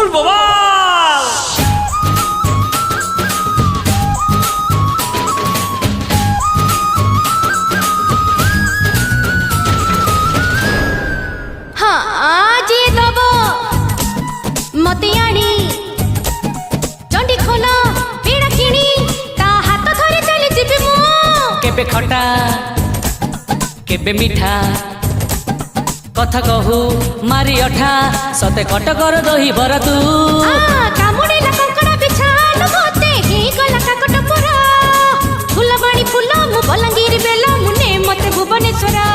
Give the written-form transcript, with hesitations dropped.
Full बवाल। हाँ जी दब मते आनी चंडी खोला पेड़ा किणी ता हाथ धरे चली जीवी मु केबे खटा केबे मिठा कथा कहू मारी अठा सते कटकर दही बर तू कामुड़ीला कंकड़ा बिछाल मते हे गला काकट पुरा फुलबाणी फुल मु बलांगीर बेला मुने मते भुवनेश्वरा।